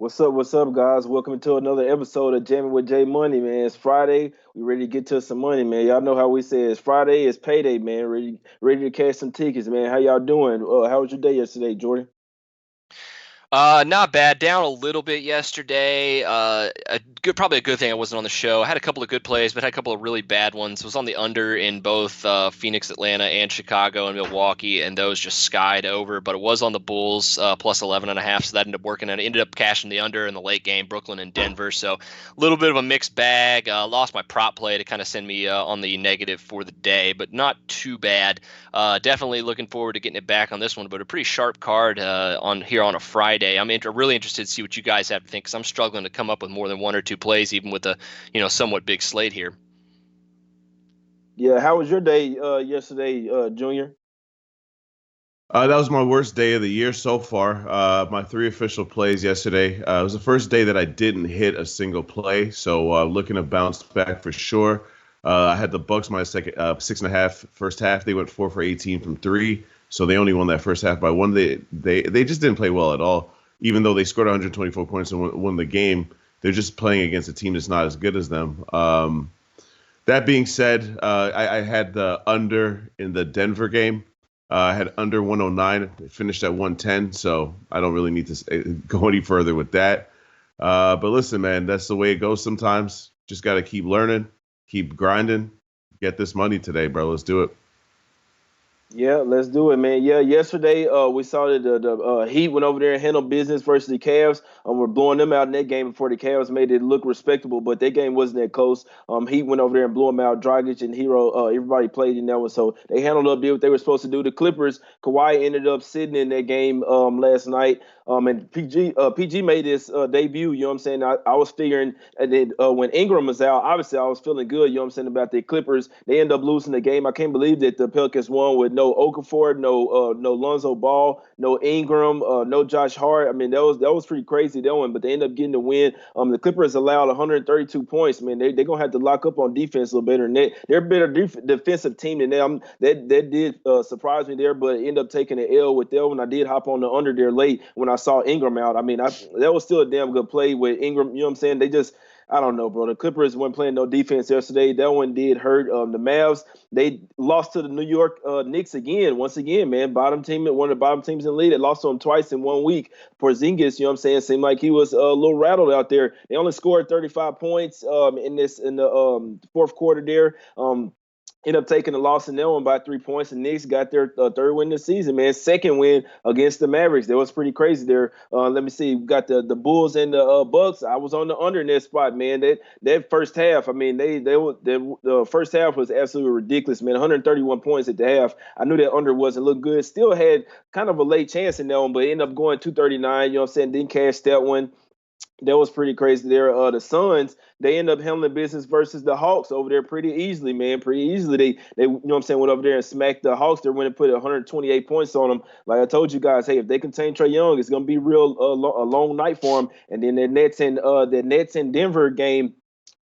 What's up, guys? Welcome to another episode of Jamming with J Money, man. It's Friday. We ready to get to some money, man. Y'all know how we say it's Friday, it's payday, man. Ready to cash some tickets, man. How y'all doing? How was your day yesterday, Jordan? Not bad. Down a little bit yesterday. Probably a good thing I wasn't on the show. I had a couple of good plays, but had a couple of really bad ones. Was on the under in both Phoenix, Atlanta, and Chicago and Milwaukee, and those just skied over. But it was on the Bulls plus 11.5, so that ended up working. And I ended up cashing the under in the late game, Brooklyn and Denver. So a little bit of a mixed bag. Lost my prop play to kind of send me on the negative for the day, but not too bad. Definitely looking forward to getting it back on this one, but a pretty sharp card on here on a Friday. I'm really interested to see what you guys have to think because I'm struggling to come up with more than one or two plays, even with a somewhat big slate here. Yeah, how was your day yesterday, Junior? That was my worst day of the year so far. My three official plays yesterday. It was the first day that I didn't hit a single play, so looking to bounce back for sure. I had the Bucks my second 6.5 first half. They went 4 for 18 from three, so they only won that first half by one. They just didn't play well at all. Even though they scored 124 points and won the game, they're just playing against a team that's not as good as them. That being said, I had the under in the Denver game. I had under 109. It finished at 110, so I don't really need to go any further with that. But listen, man, that's the way it goes sometimes. Just got to keep learning, keep grinding, get this money today, bro. Let's do it. Yeah, let's do it, man. Yeah, yesterday we saw that the Heat went over there and handled business versus the Cavs. We're blowing them out in that game before the Cavs made it look respectable, but that game wasn't that close. Heat went over there and blew them out. Dragic and Hero, everybody played in that one, so they handled up, did what they were supposed to do. The Clippers, Kawhi ended up sitting in that game last night. And PG made his debut. You know what I'm saying? I was figuring, and then when Ingram was out, obviously I was feeling good. You know what I'm saying about the Clippers. They end up losing the game. I can't believe that the Pelicans won with no Okafor, no Lonzo Ball, no Ingram, no Josh Hart. I mean that was pretty crazy that one, but they end up getting the win. The Clippers allowed 132 points. Man, they're gonna have to lock up on defense a little better. They're a better defensive team than them. That did surprise me there, but end up taking an L with that one. I did hop on the under there late when I saw Ingram out. I mean, that was still a damn good play with Ingram. You know what I'm saying? They just, I don't know, bro. The Clippers weren't playing no defense yesterday. That one did hurt. The Mavs, they lost to the New York Knicks again. Once again, man, bottom team, one of the bottom teams in the league. They lost to them twice in 1 week. Porzingis, you know what I'm saying, seemed like he was a little rattled out there. They only scored 35 points in the fourth quarter there. Ended up taking the loss in that one by 3 points. The Knicks got their third win this season, man. Second win against the Mavericks. That was pretty crazy there. Let me see. We got the Bulls and the Bucks. I was on the under in that spot, man. That first half, I mean, the first half was absolutely ridiculous, man. 131 points at the half. I knew that under wasn't look good. Still had kind of a late chance in that one, but ended up going 239. You know what I'm saying? Didn't cash that one. That was pretty crazy there. The Suns, they end up handling business versus the Hawks over there pretty easily, man. Pretty easily. They you know what I'm saying, went over there and smacked the Hawks. They're going to put 128 points on them. Like I told you guys, hey, if they contain Trae Young, it's going to be real a long night for them. And then the Nets and Denver game,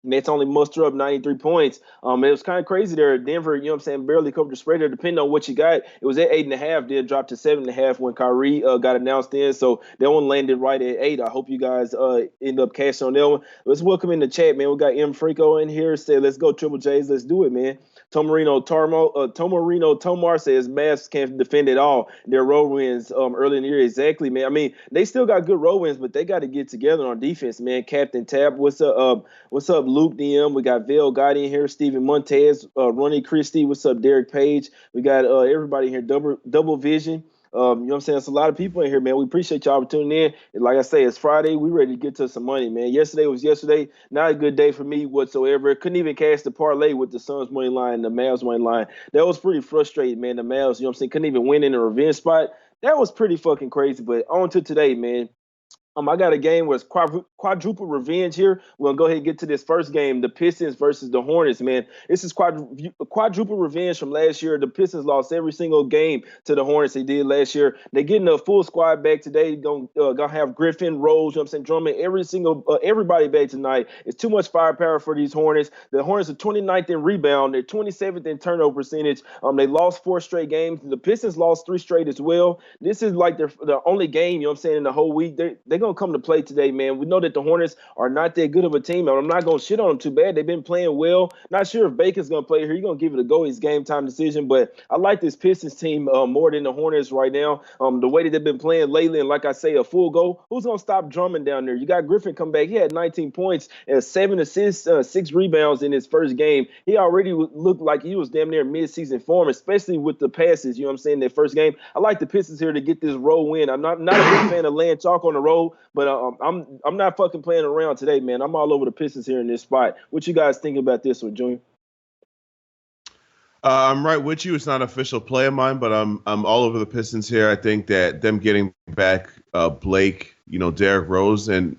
Nets only muster up 93 points. It was kind of crazy there. Denver, you know what I'm saying, barely covered the spread there. Depending on what you got, it was at 8.5. Did drop to 7.5 when Kyrie got announced in. So that one landed right at 8. I hope you guys end up cashing on that one. Let's welcome in the chat, man. We got M Franco in here. Say, let's go Triple J's. Let's do it, man. Tomarino Tomar says Mavs can't defend at all. Their road wins early in the year. Exactly, man. I mean, they still got good road wins, but they got to get together on defense, man. Captain Tab, what's up? What's up, Luke DM? We got Vail Gotti in here, Stephen Montez, Ronnie Christie. What's up, Derek Page? We got everybody here, double vision. You know what I'm saying? It's a lot of people in here, man. We appreciate y'all for tuning in. And like I say, it's Friday. We ready to get to some money, man. Yesterday was yesterday. Not a good day for me whatsoever. Couldn't even cash the parlay with the Suns money line and the Mavs money line. That was pretty frustrating, man. The Mavs, you know what I'm saying, couldn't even win in a revenge spot. That was pretty fucking crazy. But on to today, man. I got a game where it's quadruple revenge here. We're going to go ahead and get to this first game, the Pistons versus the Hornets, man. This is quadruple revenge from last year. The Pistons lost every single game to the Hornets they did last year. They're getting a full squad back today. Gonna have Griffin, Rose, you know what I'm saying, Drummond, everybody back tonight. It's too much firepower for these Hornets. The Hornets are 29th in rebound. They're 27th in turnover percentage. They lost 4 straight games. The Pistons lost 3 straight as well. This is like the only game, you know what I'm saying, in the whole week. They're going to come to play today, man. We know that the Hornets are not that good of a team, and I'm not going to shit on them too bad. They've been playing well. Not sure if Bacon's going to play here. He's going to give it a go. It's game time decision, but I like this Pistons team more than the Hornets right now. The way that they've been playing lately, and like I say, a full go. Who's going to stop Drummond down there? You got Griffin come back. He had 19 points and 7 assists, 6 rebounds in his first game. He already looked like he was damn near mid-season form, especially with the passes, you know what I'm saying, that first game. I like the Pistons here to get this road win. I'm not a big fan of laying chalk on the road, but I'm not fucking playing around today, man. I'm all over the Pistons here in this spot. What you guys think about this one, Junior? I'm right with you. It's not an official play of mine, but I'm all over the Pistons here. I think that them getting back Blake, Derrick Rose, and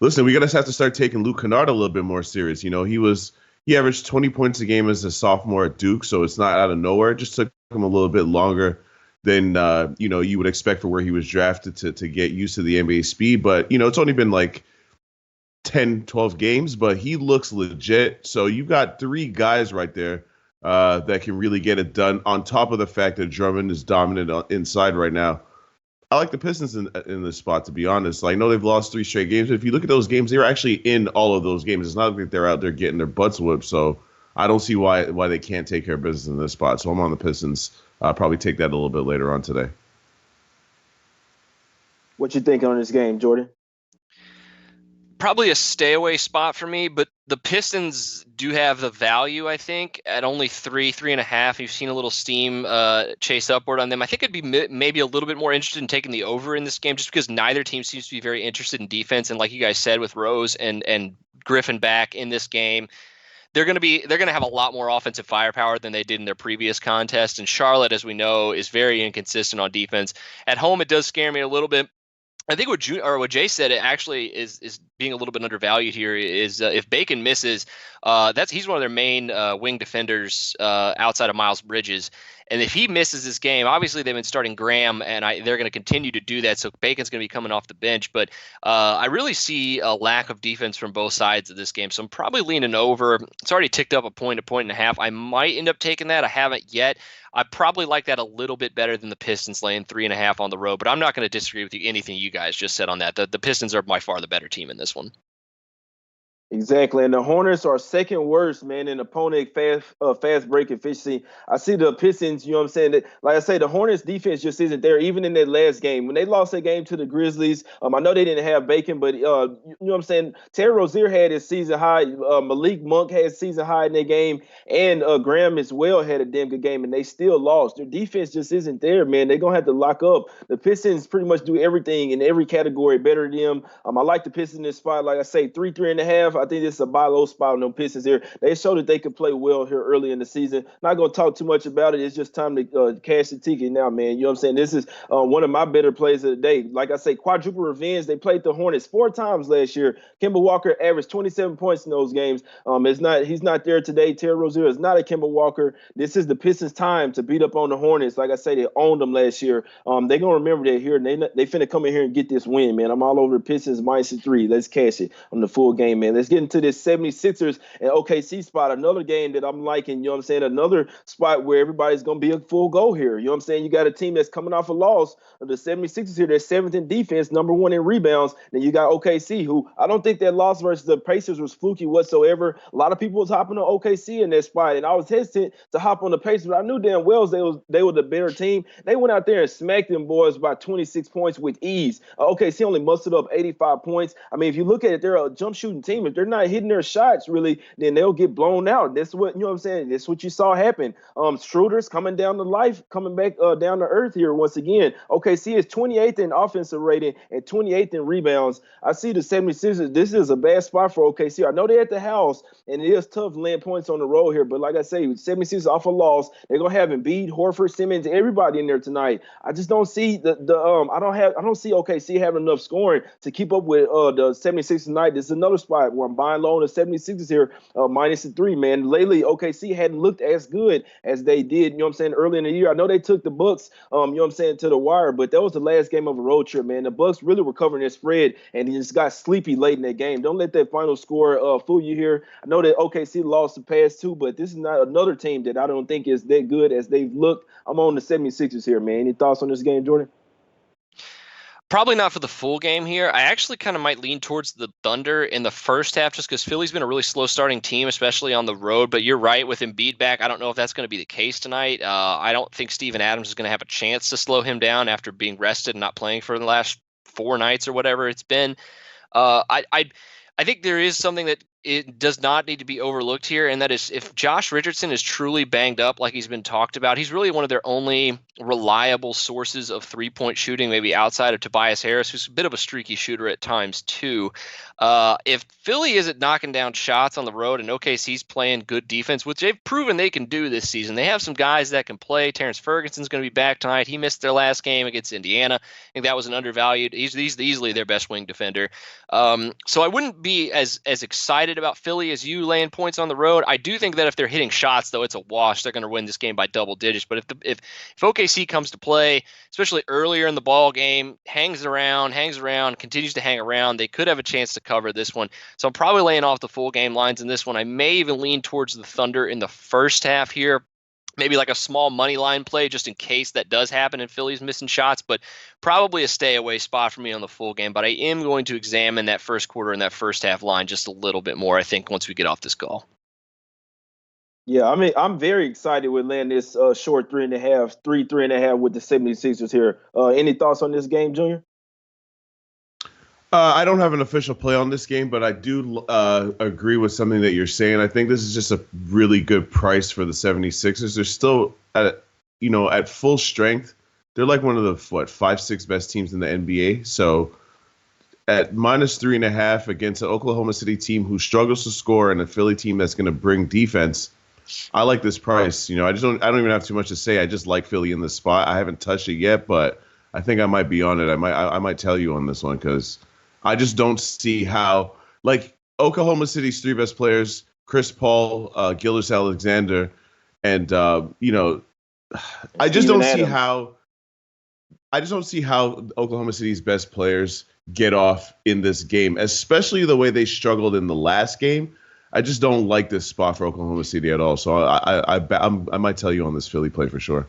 listen, we gotta have to start taking Luke Kennard a little bit more serious. He averaged 20 points a game as a sophomore at Duke, so it's not out of nowhere. It just took him a little bit longer than you would expect for where he was drafted to get used to the NBA speed. But it's only been like 10, 12 games, but he looks legit. So you've got 3 guys right there that can really get it done, on top of the fact that Drummond is dominant inside right now. I like the Pistons in this spot, to be honest. I know they've lost 3 straight games, but if you look at those games, they were actually in all of those games. It's not like they're out there getting their butts whipped, so I don't see why they can't take care of business in this spot. So I'm on the Pistons. I'll probably take that a little bit later on today. What you think on this game, Jordan? Probably a stay away spot for me, but the Pistons do have the value, I think, at only 3.5. You've seen a little steam chase upward on them. I think I'd be maybe a little bit more interested in taking the over in this game, just because neither team seems to be very interested in defense. And like you guys said, with Rose and Griffin back in this game, they're going to have a lot more offensive firepower than they did in their previous contest. And Charlotte, as we know, is very inconsistent on defense. At home, it does scare me a little bit. I think what Jay said, it actually is being a little bit undervalued here. Is if Bacon misses, he's one of their main wing defenders outside of Miles Bridges, and if he misses this game, obviously they've been starting Graham, and they're going to continue to do that. So Bacon's going to be coming off the bench, but I really see a lack of defense from both sides of this game. So I'm probably leaning over. It's already ticked up a point and a half. I might end up taking that. I haven't yet. I probably like that a little bit better than the Pistons laying 3.5 on the road, but I'm not going to disagree with anything you guys just said on that. The Pistons are by far the better team in this one. Exactly, and the Hornets are second worst, man, in opponent fast break efficiency. I see the Pistons, you know what I'm saying? That, like I say, the Hornets defense just isn't there, even in that last game. When they lost that game to the Grizzlies, I know they didn't have Bacon, but you know what I'm saying? Terry Rozier had his season high. Malik Monk had his season high in that game, and Graham as well had a damn good game, and they still lost. Their defense just isn't there, man. They're going to have to lock up. The Pistons pretty much do everything in every category better than them. I like the Pistons in this spot. Like I say, 3.5. I think this is a buy low spot on them Pistons here. They showed that they could play well here early in the season. Not going to talk too much about it. It's just time to cash the ticket now, man. You know what I'm saying? This is one of my better plays of the day. Like I say, quadruple revenge. They played the Hornets 4 times last year. Kemba Walker averaged 27 points in those games. He's not there today. Terry Rozier is not a Kemba Walker. This is the Pistons' time to beat up on the Hornets. Like I say, they owned them last year. They're going to remember that here, and they finna come in here and get this win, man. I'm all over the Pistons -3. Let's cash it on the full game, man. Let's get into this 76ers and OKC spot. Another game that I'm liking, you know what I'm saying? Another spot where everybody's going to be a full go here. You know what I'm saying? You got a team that's coming off a loss. The 76ers here, they're 7th in defense, number 1 in rebounds. Then you got OKC, who I don't think that loss versus the Pacers was fluky whatsoever. A lot of people was hopping on OKC in that spot, and I was hesitant to hop on the Pacers, but I knew damn well they were the better team. They went out there and smacked them boys by 26 points with ease. OKC only mustered up 85 points. I mean, if you look at it, they're a jump shooting team. If they're not hitting their shots really, then they'll get blown out. That's what, you know what I'm saying? That's what you saw happen. Schroeder's coming down to life, coming back down to earth here once again. OKC is 28th in offensive rating and 28th in rebounds. I see the 76ers. This is a bad spot for OKC. I know they're at the house, and it is tough laying points on the road here, but like I say, 76ers off a loss. They're gonna have Embiid, Horford, Simmons, everybody in there tonight. I just don't see I don't see OKC having enough scoring to keep up with the 76ers tonight. This is another spot where I'm buying low on the 76ers here, -3, man. Lately, OKC hadn't looked as good as they did, you know what I'm saying, early in the year. I know they took the Bucks, you know what I'm saying, to the wire, but that was the last game of a road trip, man. The Bucks really were covering their spread, and he just got sleepy late in that game. Don't let that final score fool you here. I know that OKC lost the past 2, but this is not another team that I don't think is that good as they've looked. I'm on the 76ers here, man. Any thoughts on this game, Jordan? Probably not for the full game here. I actually kind of might lean towards the Thunder in the first half just because Philly's been a really slow starting team, especially on the road. But you're right, with Embiid back, I don't know if that's going to be the case tonight. I don't think Steven Adams is going to have a chance to slow him down after being rested and not playing for the last 4 nights or whatever it's been. I think there is something that it does not need to be overlooked here, and that is if Josh Richardson is truly banged up like he's been talked about, he's really one of their only reliable sources of three-point shooting, maybe outside of Tobias Harris, who's a bit of a streaky shooter at times too. If Philly isn't knocking down shots on the road and OKC's playing good defense, which they've proven they can do this season, they have some guys that can play. Terrence Ferguson's going to be back tonight. He missed their last game against Indiana. I think that was an undervalued. He's easily their best wing defender. So I wouldn't be as excited about Philly as you laying points on the road. I do think that if they're hitting shots, though, it's a wash. They're going to win this game by double digits. But if OKC comes to play, especially earlier in the ball game, hangs around, continues to hang around, they could have a chance to cover this one. So I'm probably laying off the full game lines in this one. I may even lean towards the Thunder in the first half here. Maybe like a small money line play just in case that does happen and Philly's missing shots, but probably a stay away spot for me on the full game. But I am going to examine that first quarter and that first half line just a little bit more, I think, once we get off this call. Yeah, I mean, I'm very excited with laying this short 3.5 with the 76ers here. Any thoughts on this game, Junior? I don't have an official play on this game, but I do agree with something that you're saying. I think this is just a really good price for the 76ers. They're still at full strength. They're like one of the 5-6 best teams in the NBA. So at -3.5 against an Oklahoma City team who struggles to score and a Philly team that's going to bring defense, I like this price. I don't even have too much to say. I just like Philly in this spot. I haven't touched it yet, but I think I might be on it. I might tell you on this one because I just don't see how, like, Oklahoma City's three best players, Chris Paul, Gilgeous-Alexander, and I just don't see how Oklahoma City's best players get off in this game, especially the way they struggled in the last game. I just don't like this spot for Oklahoma City at all. So I might tell you on this Philly play for sure.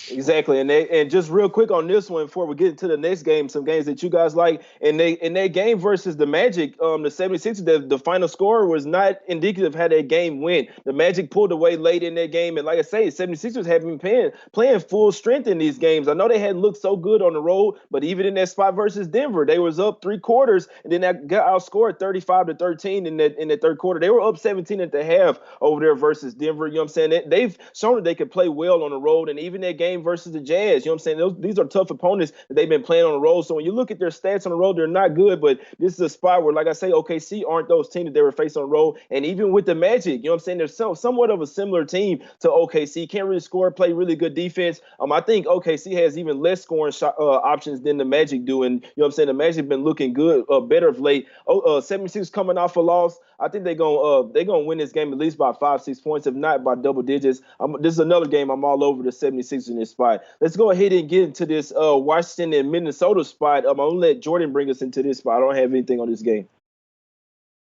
Exactly, and just real quick on this one before we get into the next game, some games that you guys like. In that game versus the Magic, the 76ers, the final score was not indicative of how that game went. The Magic pulled away late in that game, and like I say, 76ers have been playing full strength in these games. I know they hadn't looked so good on the road, but even in that spot versus Denver, they was up 3 quarters, and then that got outscored 35-13 in that third quarter. They were up 17 at the half over there versus Denver. You know what I'm saying? They've shown that they can play well on the road, and even that game versus the Jazz, you know what I'm saying? These are tough opponents that they've been playing on the road. So when you look at their stats on the road, they're not good, but this is a spot where, like I say, OKC aren't those teams that they were facing on the road. And even with the Magic, you know what I'm saying? They're somewhat of a similar team to OKC. Can't really score, play really good defense. I think OKC has even less scoring options than the Magic do. And, you know what I'm saying? The Magic have been looking good, better of late. 76 coming off a loss. I think they're gonna win this game at least by 5-6 points, if not by double digits. This is another game I'm all over the 76 in this spot. Let's go ahead and get into this Washington and Minnesota spot. I'm gonna let Jordan bring us into this spot. I don't have anything on this game.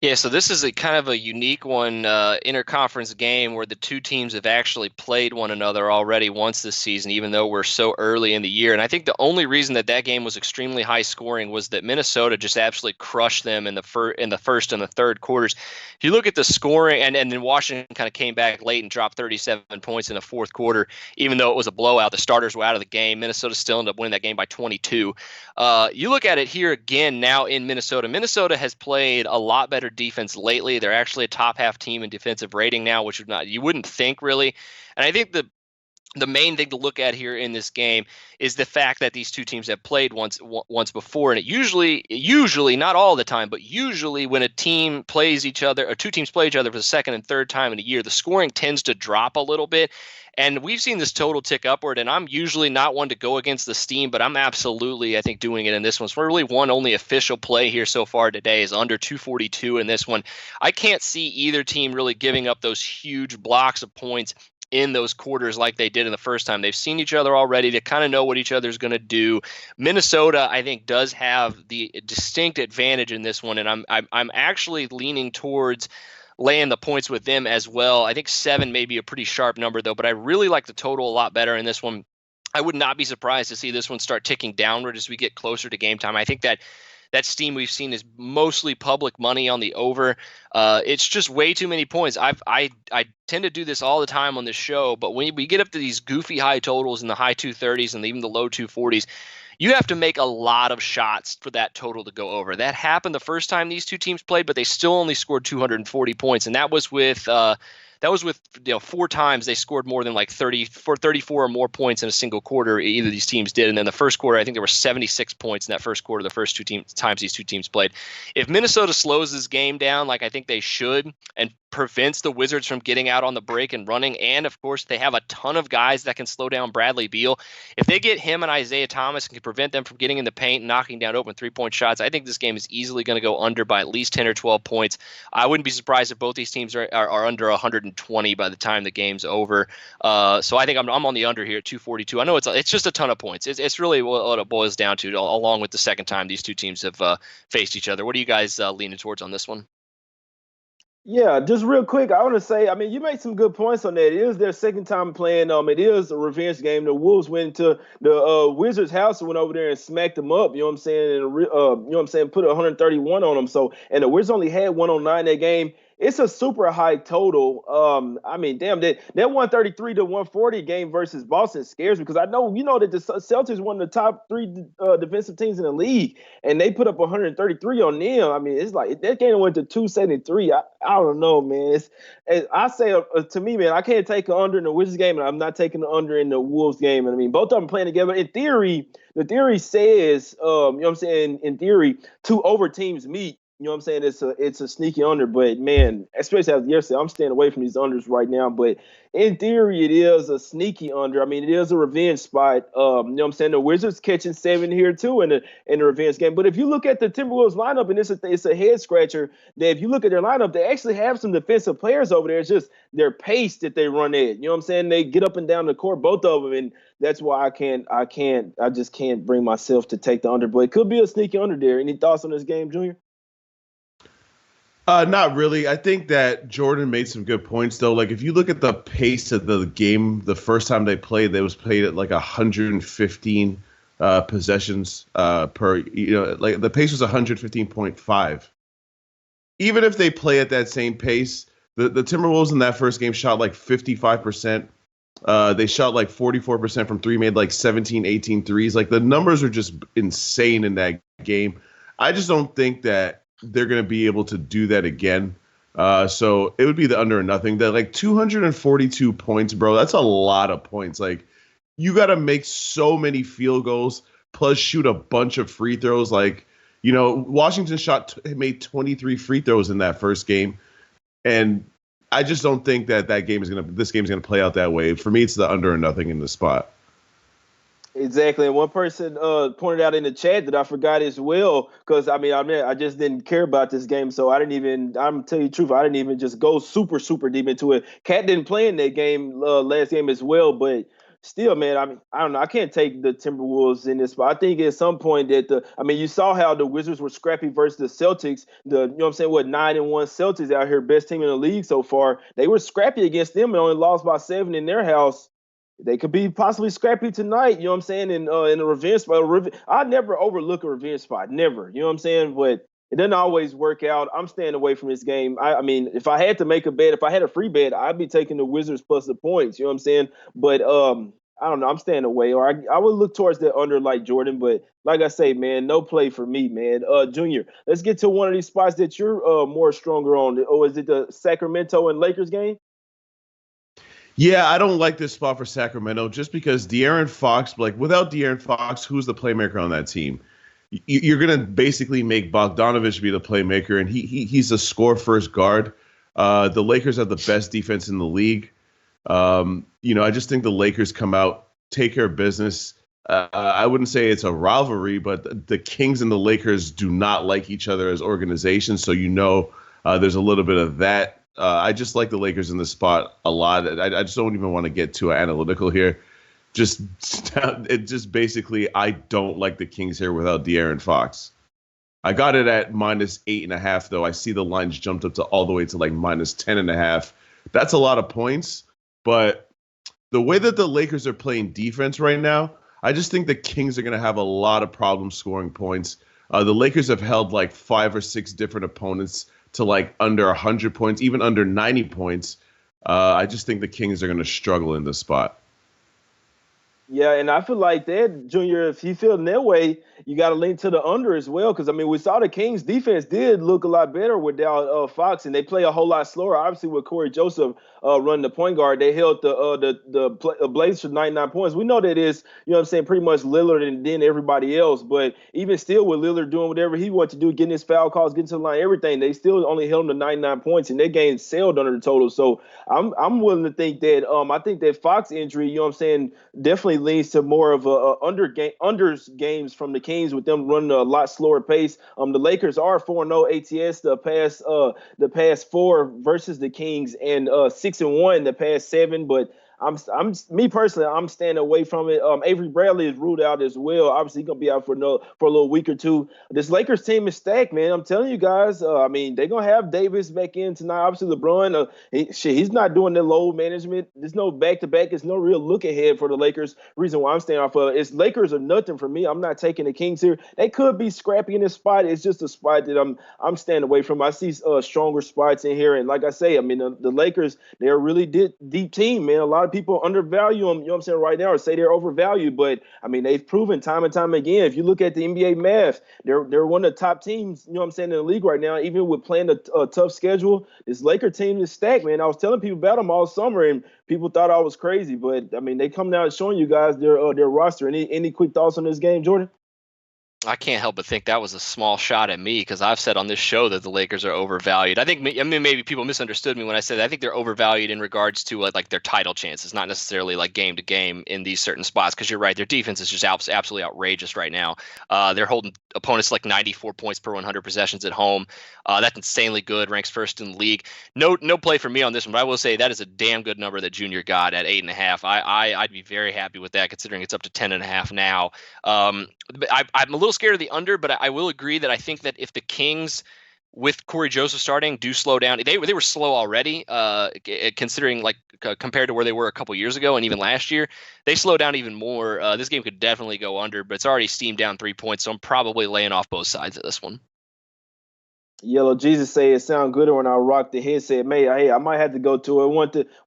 Yeah, so this is a kind of a unique one, interconference game where the two teams have actually played one another already once this season, even though we're so early in the year. And I think the only reason that game was extremely high scoring was that Minnesota just absolutely crushed them in the first and the third quarters. If you look at the scoring, and then Washington kind of came back late and dropped 37 points in the fourth quarter, even though it was a blowout. The starters were out of the game. Minnesota still ended up winning that game by 22. You look at it here again now in Minnesota. Minnesota has played a lot better defense lately. They're actually a top half team in defensive rating now, which you wouldn't think really. And I think the main thing to look at here in this game is the fact that these two teams have played once before, and it usually not all the time, but usually when a team plays each other or two teams play each other for the second and third time in a year, the scoring tends to drop a little bit. And we've seen this total tick upward, and I'm usually not one to go against the steam, but I'm absolutely, I think, doing it in this one. So really one only official play here so far today is under 242 in this one. I can't see either team really giving up those huge blocks of points in those quarters like they did in the first time. They've seen each other already. They kind of know what each other's going to do. Minnesota, I think, does have the distinct advantage in this one, and I'm actually leaning towards laying the points with them as well. I think 7 may be a pretty sharp number, though, but I really like the total a lot better in this one. I would not be surprised to see this one start ticking downward as we get closer to game time. I think that steam we've seen is mostly public money on the over. It's just way too many points. I tend to do this all the time on this show, but when we get up to these goofy high totals in the high 230s and even the low 240s, you have to make a lot of shots for that total to go over. That happened the first time these two teams played, but they still only scored 240 points, and that was with 4 times they scored more than like 34 or more points in a single quarter. Either of these teams did, and then the first quarter, I think there were 76 points in that first quarter. The first times these two teams played. If Minnesota slows this game down, like I think they should, and prevents the Wizards from getting out on the break and running, and of course they have a ton of guys that can slow down Bradley Beal. If they get him and Isaiah Thomas and can prevent them from getting in the paint and knocking down open 3-point shots, I think this game is easily going to go under by at least 10 or 12 points. I wouldn't be surprised if both these teams are under 120 by the time the game's over. So I think I'm on the under here at 242. I know it's just a ton of points. It's really what it boils down to, along with the second time these two teams have faced each other. What are you guys leaning towards on this one? Yeah, just real quick, I want to say, I mean, you made some good points on that. It is their second time playing. It is a revenge game. The Wolves went to the Wizards' house and went over there and smacked them up. You know what I'm saying? And you know what I'm saying? Put 131 on them. So, and the Wizards only had 109 that game. It's a super high total. I mean, damn, that 133 to 140 game versus Boston scares me because I know that the Celtics one of the top 3 defensive teams in the league, and they put up 133 on them. I mean, it's like that game went to 273. I don't know, man. I say to me, man, I can't take an under in the Wizards game, and I'm not taking the under in the Wolves game. And I mean, both of them playing together. In theory, the theory says, you know what I'm saying? In theory, 2 over teams meet. You know what I'm saying? It's a sneaky under, but man, especially after yesterday, I'm staying away from these unders right now. But in theory, it is a sneaky under. I mean, it is a revenge spot. You know what I'm saying? The Wizards catching 7 here too in the revenge game. But if you look at the Timberwolves lineup, and it's a head scratcher, that if you look at their lineup, they actually have some defensive players over there. It's just their pace that they run at. You know what I'm saying? They get up and down the court, both of them, and that's why I just can't bring myself to take the under. But it could be a sneaky under there. Any thoughts on this game, Junior? Not really. I think that Jordan made some good points, though. Like, if you look at the pace of the game, the first time they was played at like 115 possessions per, like the pace was 115.5. Even if they play at that same pace, the Timberwolves in that first game shot like 55%. They shot like 44% from 3, made like 17, 18 threes. Like, the numbers are just insane in that game. I just don't think that they're going to be able to do that again. So it would be the under or nothing. That like 242 points, bro. That's a lot of points. Like, you got to make so many field goals plus shoot a bunch of free throws. Like, Washington made 23 free throws in that first game. And I just don't think that this game is going to play out that way. For me, it's the under or nothing in the spot. Exactly. And one person pointed out in the chat that I forgot as well, because I just didn't care about this game. So I'm telling you the truth, I didn't even just go super, super deep into it. Cat didn't play in that game last game as well, but still, man, I don't know. I can't take the Timberwolves in this spot. I think at some point that you saw how the Wizards were scrappy versus the Celtics. You know what I'm saying? 9-1 Celtics out here, best team in the league so far. They were scrappy against them and only lost by 7 in their house. They could be possibly scrappy tonight, you know what I'm saying, in a revenge spot. I never overlook a revenge spot, never, you know what I'm saying? But it doesn't always work out. I'm staying away from this game. I mean, if I had to make a bet, if I had a free bet, I'd be taking the Wizards plus the points, you know what I'm saying? But I don't know, I'm staying away. Or I would look towards the under like Jordan, but like I say, man, no play for me, man. Junior, let's get to one of these spots that you're more stronger on. Or is it the Sacramento and Lakers game? Yeah, I don't like this spot for Sacramento just because De'Aaron Fox, like without De'Aaron Fox, who's the playmaker on that team? You're going to basically make Bogdanovich be the playmaker, and he's a score-first guard. The Lakers have the best defense in the league. I just think the Lakers come out, take care of business. I wouldn't say it's a rivalry, but the Kings and the Lakers do not like each other as organizations, so there's a little bit of that. I just like the Lakers in this spot a lot. I just don't even want to get too analytical here. Basically, I don't like the Kings here without De'Aaron Fox. I got it at -8.5, though. I see the lines jumped up to all the way to like -10.5. That's a lot of points, but the way that the Lakers are playing defense right now, I just think the Kings are going to have a lot of problems scoring points. The Lakers have held like 5 or 6 different opponents to like under 100 points, even under 90 points. I just think the Kings are going to struggle in this spot. Yeah, and I feel like that, Junior, if you feel in that way, you got to lean to the under as well. Because, I mean, we saw the Kings defense did look a lot better without Fox, and they play a whole lot slower. Obviously, with Corey Joseph running the point guard, they held the Blazers to 99 points. We know that is, pretty much Lillard and then everybody else. But even still, with Lillard doing whatever he wanted to do, getting his foul calls, getting to the line, everything, they still only held him to 99 points, and their game sailed under the total. So I'm willing to think that I think that Fox injury, definitely leads to more of a unders games from the Kings with them running a lot slower pace. The Lakers are 4-0 ATS the past 4 versus the Kings, and 6-1 the past 7. But me personally, I'm staying away from it. Avery Bradley is ruled out as well. Obviously, he's gonna be out for a little week or two. This Lakers team is stacked, man. I'm telling you guys. They're gonna have Davis back in tonight. Obviously, LeBron, he's not doing the load management. There's no back-to-back. There's no real look ahead for the Lakers. Reason why I'm staying off of it's Lakers or nothing for me. I'm not taking the Kings here. They could be scrappy in this spot. It's just a spot that I'm staying away from. I see stronger spots in here, and like I say, the Lakers, they're a really deep team, man. A lot of people undervalue them, right now, or say they're overvalued. But, they've proven time and time again. If you look at the NBA math, they're one of the top teams, in the league right now, even with playing a tough schedule. This Laker team is stacked, man. I was telling people about them all summer, and people thought I was crazy. But, they come out showing you guys their roster. Any quick thoughts on this game, Jordan? I can't help but think that was a small shot at me because I've said on this show that the Lakers are overvalued. I think maybe people misunderstood me when I said that. I think they're overvalued in regards to like their title chances, not necessarily like game to game in these certain spots. Because you're right, their defense is just absolutely outrageous right now. They're holding opponents like 94 points per 100 possessions at home. That's insanely good. Ranks first in the league. No play for me on this one, but I will say that is a damn good number that Junior got at 8.5. I'd be very happy with that considering it's up to 10.5 now. I'm a little scared of the under, but I will agree that I think that if the Kings, with Corey Joseph starting, do slow down, they were slow already, considering compared to where they were a couple years ago and even last year, they slow down even more. This game could definitely go under, but it's already steamed down 3 points, so I'm probably laying off both sides of this one. Yellow Jesus say it sound good when I rock the headset. Man, hey, I might have to go to it.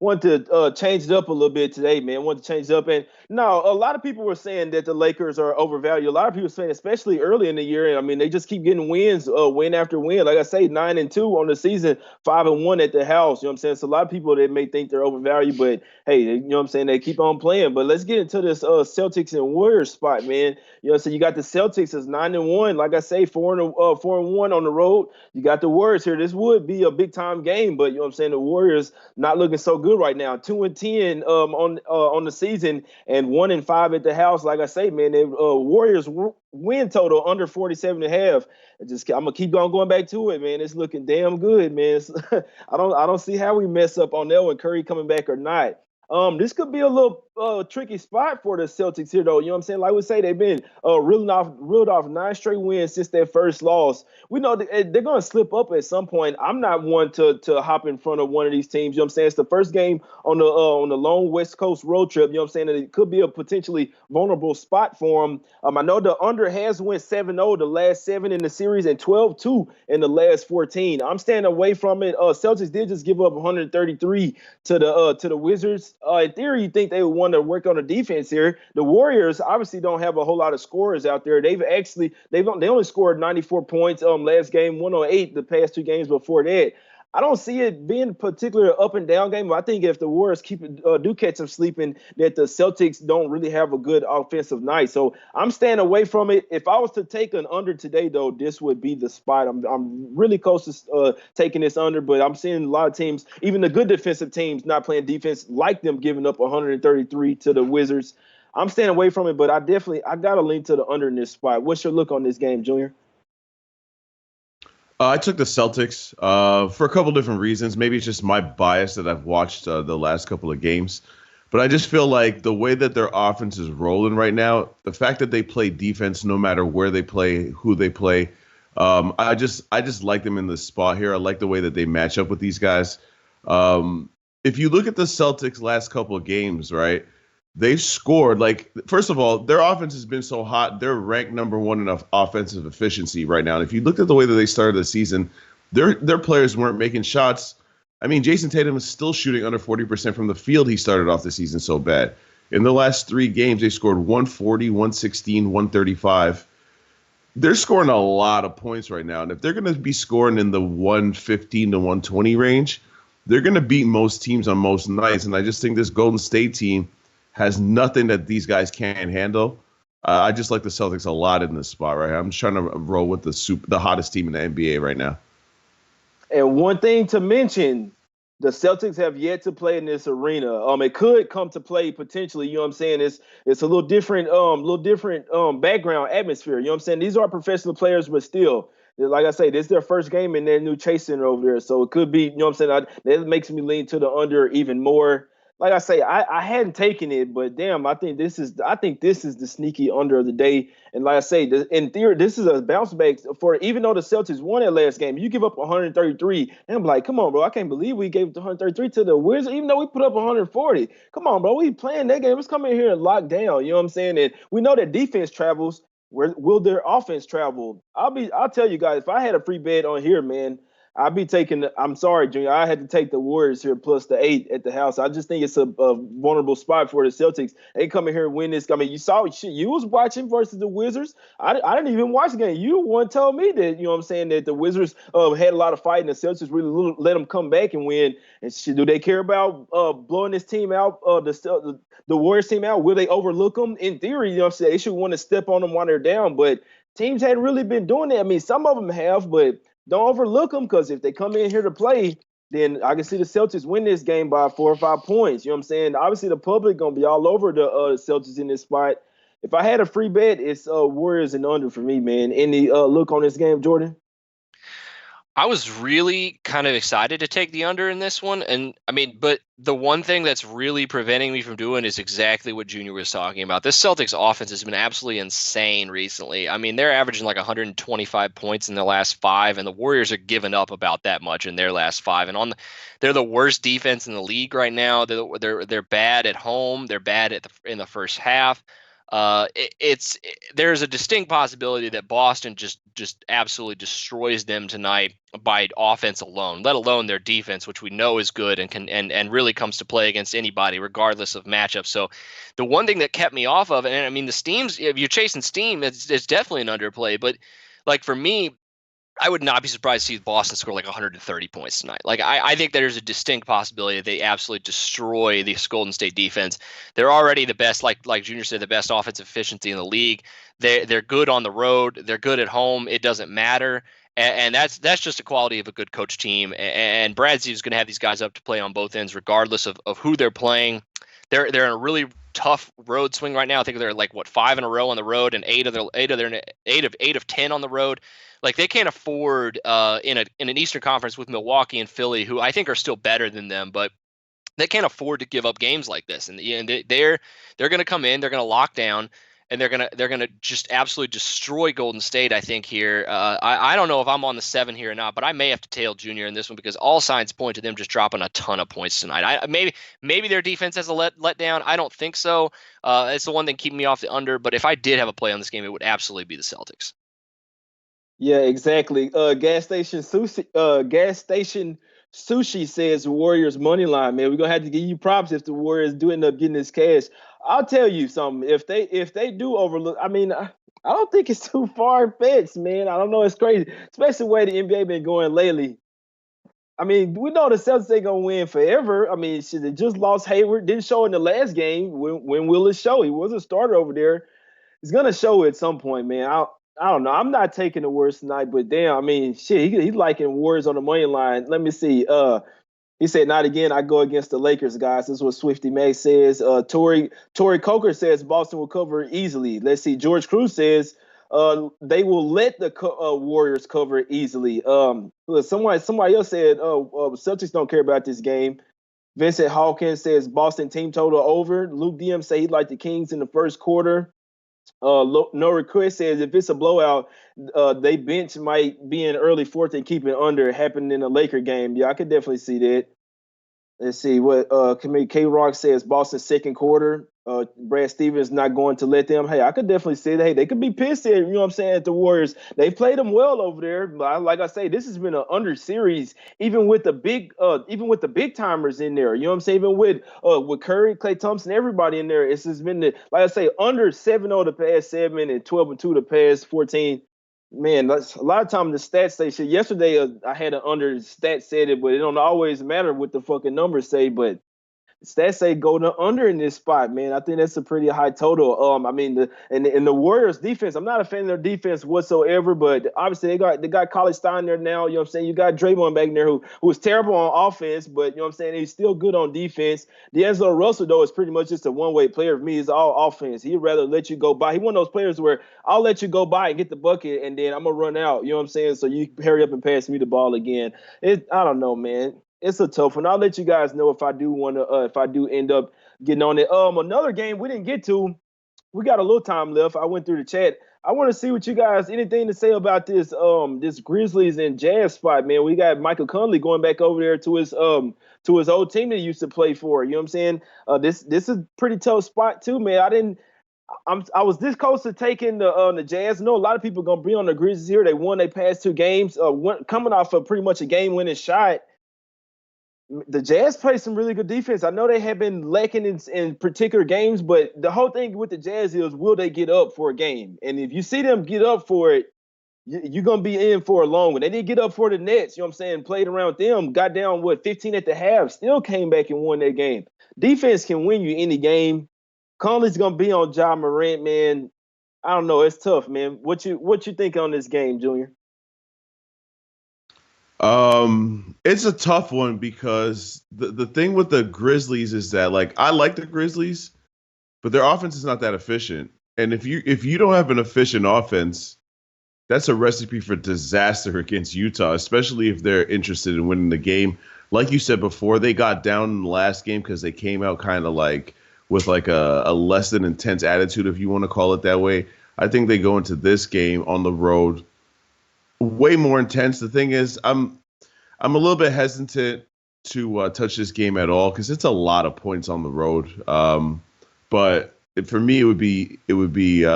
Want to change it up a little bit today, man. Want to change it up. And no, a lot of people were saying that the Lakers are overvalued. A lot of people were saying, especially early in the year, they just keep getting wins, win after win. Like I say, 9-2 on the season, 5-1 at the house. You know what I'm saying? So a lot of people, they may think they're overvalued, but hey, they keep on playing. But let's get into this Celtics and Warriors spot, man. So you got the Celtics as 9-1. Like I say, 4-1 on the road. You got the Warriors here. This would be a big time game, but the Warriors not looking so good right now. 2-10 on the season and 1-5 at the house. Like I say, man, the Warriors win total under 47.5. I'm gonna keep going back to it, man. It's looking damn good, man. I don't see how we mess up on that one, Curry coming back or not. This could be a little tricky spot for the Celtics here, though. Like we say, they've been reeled off 9 straight wins since their first loss. We know they're going to slip up at some point. I'm not one to hop in front of one of these teams. It's the first game on the long West Coast road trip. And it could be a potentially vulnerable spot for them. I know the under has went 7-0 the last 7 in the series and 12-2 in the last 14. I'm staying away from it. Celtics did just give up 133 to the Wizards. In theory, you think they would want to work on the defense here. The Warriors obviously don't have a whole lot of scorers out there. They only scored 94 points last game, 108 the past 2 games before that. I don't see it being a particular up and down game. I think if the Warriors do catch them sleeping, that the Celtics don't really have a good offensive night. So I'm staying away from it. If I was to take an under today, though, this would be the spot. I'm really close to taking this under, but I'm seeing a lot of teams, even the good defensive teams, not playing defense, like them giving up 133 to the Wizards. I'm staying away from it, but I got to lean to the under in this spot. What's your look on this game, Junior? I took the Celtics for a couple different reasons. Maybe it's just my bias that I've watched the last couple of games. But I just feel like the way that their offense is rolling right now, the fact that they play defense no matter where they play, who they play, I just like them in this spot here. I like the way that they match up with these guys. if you look at the Celtics last couple of games, right? They've scored like first of all, their offense has been so hot. They're ranked number one in offensive efficiency right now. And if you looked at the way that they started the season, their players weren't making shots. I mean, Jason Tatum is still shooting under 40% from the field. He started off the season so bad. In the last 3 games, they scored 140, 116, 135. They're scoring a lot of points right now. And if they're going to be scoring in the 115 to 120 range, they're going to beat most teams on most nights. And I just think this Golden State team has nothing that these guys can't handle. I just like the Celtics a lot in this spot, right? I'm just trying to roll with the hottest team in the NBA right now. And one thing to mention, the Celtics have yet to play in this arena. It could come to play potentially. You know what I'm saying? It's a little different, background atmosphere. You know what I'm saying? These are professional players, but still, like I say, this is their first game in their new Chase Center over there. So it could be, you know what I'm saying? That makes me lean to the under even more. Like I say, I hadn't taken it, but damn, I think this is the sneaky under of the day. And like I say, in theory, this is a bounce back for even though the Celtics won that last game, you give up 133, and I'm like, come on, bro, I can't believe we gave 133 to the Wizards, even though we put up 140. Come on, bro, we playing that game. Let's come in here and lock down. You know what I'm saying? And we know that defense travels. Where will their offense travel? I'll tell you guys, if I had a free bet on here, man, I'd be taking. I'm sorry, Junior. I had to take the Warriors here plus the 8 at the house. I just think it's a vulnerable spot for the Celtics. They come in here and win this. I mean, you saw shit. You was watching versus the Wizards. I didn't even watch the game. You one told me that, you know what I'm saying, that the Wizards had a lot of fight and the Celtics really let them come back and win. And shit, do they care about blowing this team out, the Warriors team out? Will they overlook them? In theory, you know what I'm saying, they should want to step on them while they're down. But teams hadn't really been doing that. I mean, some of them have, but don't overlook them, because if they come in here to play, then I can see the Celtics win this game by 4 or 5 points. You know what I'm saying? Obviously, the public going to be all over the Celtics in this spot. If I had a free bet, it's Warriors and under for me, man. Any look on this game, Jordan? I was really kind of excited to take the under in this one. And I mean, but the one thing that's really preventing me from doing is exactly what Junior was talking about. This Celtics offense has been absolutely insane recently. I mean, they're averaging like 125 points in their last 5, and the Warriors are giving up about that much in their last 5. And they're the worst defense in the league right now. They're bad at home. They're bad in the first half. There's a distinct possibility that Boston just absolutely destroys them tonight by offense alone, let alone their defense, which we know is good and can and really comes to play against anybody, regardless of matchup. So the one thing that kept me off of, and I mean, the Steam's, if you're chasing Steam, it's definitely an underplay. But like for me, I would not be surprised to see Boston score like 130 points tonight. Like I think there's a distinct possibility that they absolutely destroy the Golden State defense. They're already the best, like Junior said, the best offensive efficiency in the league. They're good on the road. They're good at home. It doesn't matter. And that's just a quality of a good coach team. And Brad is going to have these guys up to play on both ends, regardless of who they're playing. They're in a really tough road swing right now. I think they're like 5 in a row on the road, and 8 of 10 on the road. Like they can't afford in an Eastern Conference with Milwaukee and Philly, who I think are still better than them, but they can't afford to give up games like this. And they're going to come in, they're going to lock down, and they're going to just absolutely destroy Golden State. I think here. I don't know if I'm on the 7 here or not, but I may have to tail Junior in this one because all signs point to them just dropping a ton of points tonight. Maybe their defense has a let down. I don't think so. It's the one thing keeping me off the under. But if I did have a play on this game, it would absolutely be the Celtics. Yeah, exactly. Gas station sushi says Warriors money line. Man, we're gonna have to give you props if the Warriors do end up getting this cash. I'll tell you something. If they do overlook, I mean, I don't think it's too far fetched, man. I don't know. It's crazy, especially the way the NBA been going lately. I mean, we know the Celtics ain't gonna win forever. I mean, shit, they just lost Hayward. Didn't show in the last game. When will it show? He was a starter over there. He's gonna show at some point, man. I don't know. I'm not taking the Warriors tonight, but damn, I mean, shit, he's liking Warriors on the money line. Let me see. He said, not again. I go against the Lakers, guys. This is what Swifty May says. Tory Coker says Boston will cover easily. Let's see. George Cruz says they will let the Warriors cover easily. Somebody else said, Celtics don't care about this game. Vincent Hawkins says Boston team total over. Luke DM say he'd like the Kings in the first quarter. No Request says if it's a blowout, they bench might be in early fourth and keep it under. Happened in a Laker game. Yeah, I could definitely see that. Let's see what K Rock says. Boston second quarter. Brad Stevens not going to let them. Hey, I could definitely see that. Hey, they could be pissed at, you know what I'm saying, at the Warriors. They played them well over there. But like I say, this has been an under series, even with the big timers in there. You know what I'm saying? Even with Curry, Klay Thompson, everybody in there. It's just been like I say, under 7-0 the past 7 and 12-2 the past 14. Man, that's a lot of times the stats say shit. Yesterday, I had an under stat said it, but it don't always matter what the fucking numbers say. But stats say go to under in this spot, man. I think that's a pretty high total. I mean, the Warriors defense. I'm not a fan of their defense whatsoever, but obviously they got College Stein there now. You know what I'm saying? You got Draymond back there who was terrible on offense, but you know what I'm saying? He's still good on defense. D'Angelo Russell though is pretty much just a one-way player. For me, he's all offense. He'd rather let you go by. He one of those players where I'll let you go by and get the bucket, and then I'm gonna run out. You know what I'm saying? So you hurry up and pass me the ball again. I don't know, man. It's a tough one. I'll let you guys know if I do want to, if I do end up getting on it. Another game we didn't get to. We got a little time left. I went through the chat. I want to see what you guys anything to say about this Grizzlies and Jazz spot, man. We got Michael Conley going back over there to his old team that he used to play for. You know what I'm saying? This is a pretty tough spot too, man. I was this close to taking the Jazz. I know a lot of people gonna be on the Grizzlies here. They won their past two games, coming off of pretty much a game-winning shot. The Jazz play some really good defense. I know they have been lacking in particular games, but the whole thing with the Jazz is, will they get up for a game? And if you see them get up for it, you're going to be in for a long one. They didn't get up for the Nets, you know what I'm saying, played around with them, got down, 15 at the half, still came back and won that game. Defense can win you any game. Conley's going to be on Ja Morant, man. I don't know. It's tough, man. What you think on this game, Junior? It's a tough one because the thing with the Grizzlies is that, like, I like the Grizzlies, but their offense is not that efficient. And if you don't have an efficient offense, that's a recipe for disaster against Utah, especially if they're interested in winning the game. Like you said before, they got down in the last game because they came out kind of like with like a less than intense attitude, if you want to call it that way. I think they go into this game on the road way more intense. The thing is, I'm a little bit hesitant to touch this game at all because it's a lot of points on the road. But for me, it would be.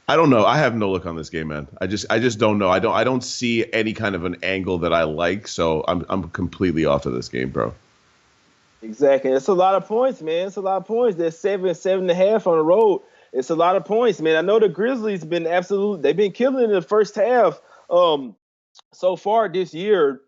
I don't know. I have no look on this game, man. I just don't know. I don't see any kind of an angle that I like. So I'm completely off of this game, bro. Exactly. It's a lot of points, man. It's a lot of points. There's 7.5 on the road. It's a lot of points, man. I know the Grizzlies they've been killing in the first half so far this year.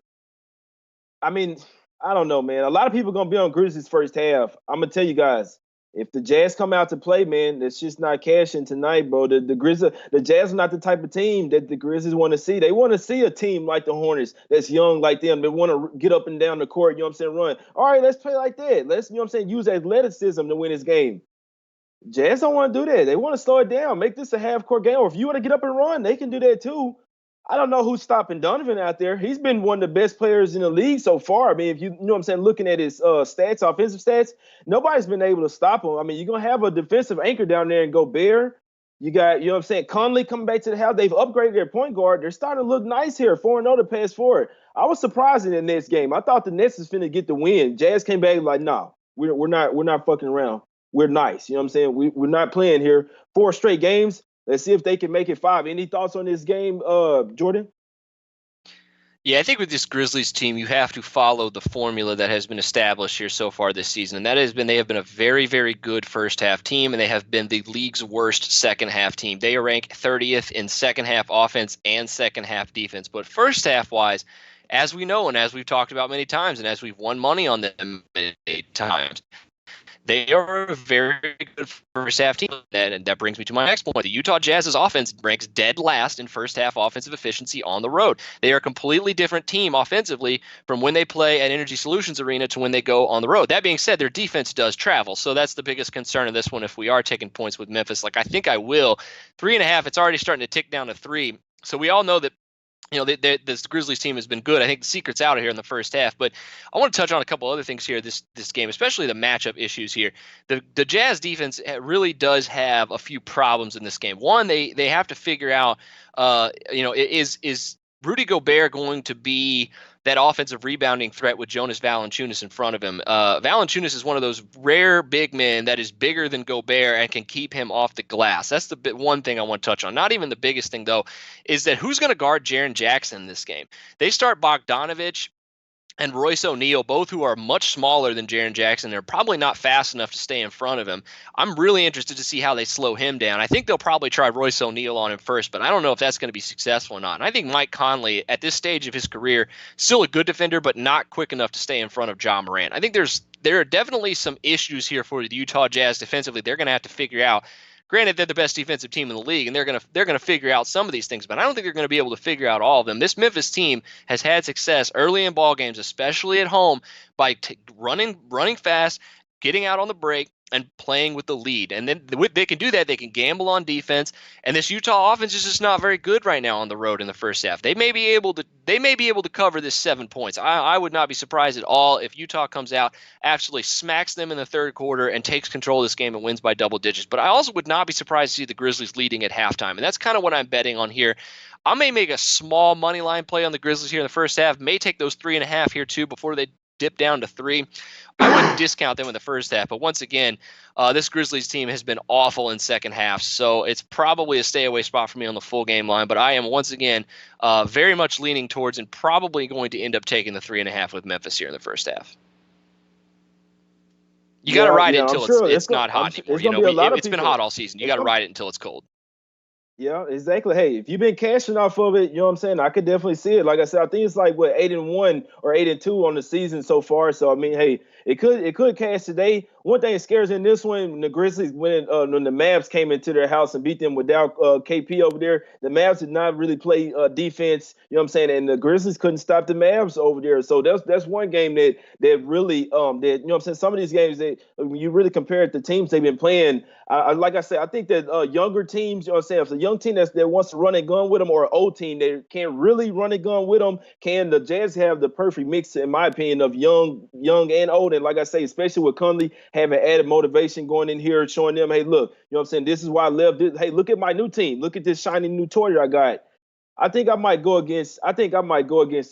I mean, I don't know, man. A lot of people going to be on Grizzlies first half. I'm going to tell you guys, if the Jazz come out to play, man, it's just not cashing tonight, bro. The Jazz are not the type of team that the Grizzlies want to see. They want to see a team like the Hornets that's young like them. They want to get up and down the court, you know what I'm saying, run. All right, let's play like that. Let's, you know what I'm saying, use athleticism to win this game. Jazz don't want to do that. They want to slow it down, make this a half-court game. Or if you want to get up and run, they can do that too. I don't know who's stopping Donovan out there. He's been one of the best players in the league so far. I mean, if you know what I'm saying, looking at his stats, offensive stats, nobody's been able to stop him. I mean, you're going to have a defensive anchor down there and Gobert. You got, you know what I'm saying, Conley coming back to the house. They've upgraded their point guard. They're starting to look nice here, 4-0 the past four. I was surprised in the Nets game. I thought the Nets was finna get the win. Jazz came back like, no, we're not fucking around. We're nice. You know what I'm saying? We're not playing here 4 straight games. Let's see if they can make it 5. Any thoughts on this game, Jordan? Yeah, I think with this Grizzlies team, you have to follow the formula that has been established here so far this season. And that has been they have been a very, very good first half team, and they have been the league's worst second half team. They are ranked 30th in second half offense and second half defense. But first half wise, as we know and as we've talked about many times and as we've won money on them many times, they are a very good first half team. And that brings me to my next point. The Utah Jazz's offense ranks dead last in first half offensive efficiency on the road. They are a completely different team offensively from when they play at Energy Solutions Arena to when they go on the road. That being said, their defense does travel. So that's the biggest concern of this one. If we are taking points with Memphis, like I think I will, 3.5, it's already starting to tick down to 3. So we all know that, you know, this Grizzlies team has been good. I think the secret's out of here in the first half. But I want to touch on a couple other things here this game, especially the matchup issues here. The Jazz defense really does have a few problems in this game. One, they have to figure out, is Rudy Gobert going to be that offensive rebounding threat with Jonas Valanciunas in front of him. Valanciunas is one of those rare big men that is bigger than Gobert and can keep him off the glass. That's the one thing I want to touch on. Not even the biggest thing, though, is that who's going to guard Jaren Jackson in this game? They start Bogdanovich and Royce O'Neal, both who are much smaller than Jaren Jackson. They're probably not fast enough to stay in front of him. I'm really interested to see how they slow him down. I think they'll probably try Royce O'Neal on him first, but I don't know if that's going to be successful or not. And I think Mike Conley, at this stage of his career, still a good defender, but not quick enough to stay in front of Ja Morant. I think there are definitely some issues here for the Utah Jazz defensively. They're going to have to figure out. Granted, they're the best defensive team in the league, and they're gonna figure out some of these things, but I don't think they're going to be able to figure out all of them. This Memphis team has had success early in ball games, especially at home, by running fast, getting out on the break, and playing with the lead. And then they can do that. They can gamble on defense. And this Utah offense is just not very good right now on the road in the first half. They may be able to cover this 7 points. I would not be surprised at all if Utah comes out, absolutely smacks them in the third quarter, and takes control of this game and wins by double digits. But I also would not be surprised to see the Grizzlies leading at halftime. And that's kind of what I'm betting on here. I may make a small money line play on the Grizzlies here in the first half. May take those 3.5 here too before they dip down to 3. I wouldn't discount them in the first half, but once again, this Grizzlies team has been awful in second half, so it's probably a stay-away spot for me on the full game line, but I am once again very much leaning towards and probably going to end up taking the 3.5 with Memphis here in the first half. You got to ride it until it's not hot anymore. It's been hot all season. You got to ride it until it's cold. Yeah, exactly. Hey, if you've been cashing off of it, you know what I'm saying? I could definitely see it. Like I said, I think it's like 8-1 or 8-2 on the season so far. So I mean, hey, it could cash today. One thing that scares in this one, when the Grizzlies when the Mavs came into their house and beat them without KP over there, the Mavs did not really play defense. You know what I'm saying? And the Grizzlies couldn't stop the Mavs over there. So that's one game that really that you know what I'm saying. Some of these games that when you really compare it to teams they've been playing, like I said, I think that younger teams, you know what I'm saying, if it's a young team that wants to run and gun with them, or an old team that can't really run and gun with them, the Jazz have the perfect mix, in my opinion, of young and old. And like I say, especially with Conley having added motivation going in here, showing them, hey, look, you know what I'm saying, this is why I left this. Hey, look at my new team. Look at this shiny new toy I got. I think I might go against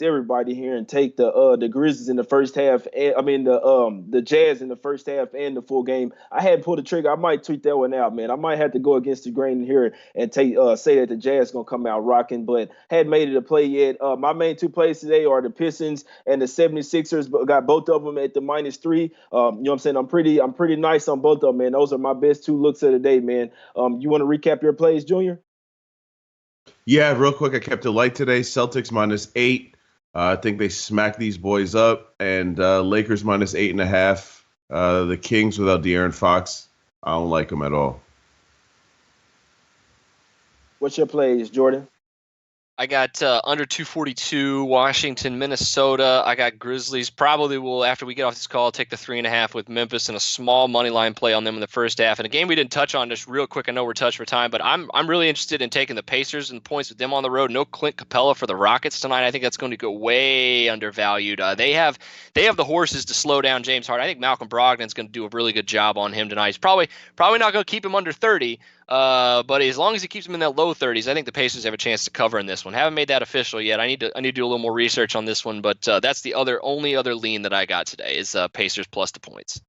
everybody here and take the Grizzlies in the first half. And, I mean the Jazz in the first half and the full game. I hadn't pulled the trigger. I might tweet that one out, man. I might have to go against the grain here and say that the Jazz gonna come out rocking, but hadn't made it a play yet. My main two plays today are the Pistons and the 76ers. But got both of them at the -3. You know what I'm saying? I'm pretty nice on both of them, man. Those are my best two looks of the day, man. You want to recap your plays, Junior? Yeah, real quick, I kept it light today. Celtics -8. I think they smacked these boys up. And Lakers -8.5. The Kings without De'Aaron Fox, I don't like them at all. What's your plays, Jordan? I got under 242, Washington, Minnesota. I got Grizzlies. Probably will, after we get off this call, take the 3.5 with Memphis and a small money line play on them in the first half. And a game we didn't touch on just real quick. I know we're touched for time, but I'm really interested in taking the Pacers and points with them on the road. No Clint Capella for the Rockets tonight. I think that's going to go way undervalued. They have the horses to slow down James Harden. I think Malcolm Brogdon's going to do a really good job on him tonight. He's probably not going to keep him under 30. But as long as he keeps them in that low 30s, I think the Pacers have a chance to cover in this one. Haven't made that official yet. I need to do a little more research on this one, but that's the only other lean that I got today is Pacers plus the points.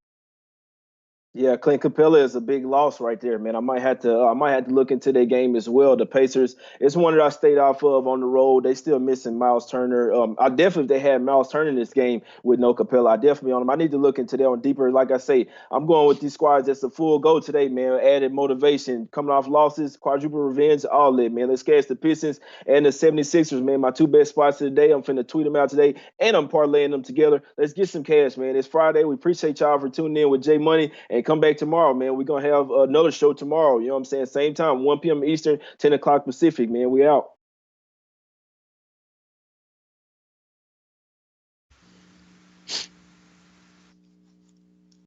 Yeah, Clint Capella is a big loss right there, man. I might have to look into their game as well. The Pacers, it's one that I stayed off of on the road. They still missing Miles Turner. I definitely, if they had Miles Turner in this game with no Capella, I definitely on them. I need to look into that one deeper. Like I say, I'm going with these squads that's a full go today, man. Added motivation, coming off losses, quadruple revenge, all that, man. Let's catch the Pistons and the 76ers, man. My two best spots of the day. I'm finna tweet them out today, and I'm parlaying them together. Let's get some cash, man. It's Friday. We appreciate y'all for tuning in with J Money, and come back tomorrow, man. We're going to have another show tomorrow. You know what I'm saying? Same time, 1 p.m. Eastern, 10 o'clock Pacific, man. We out.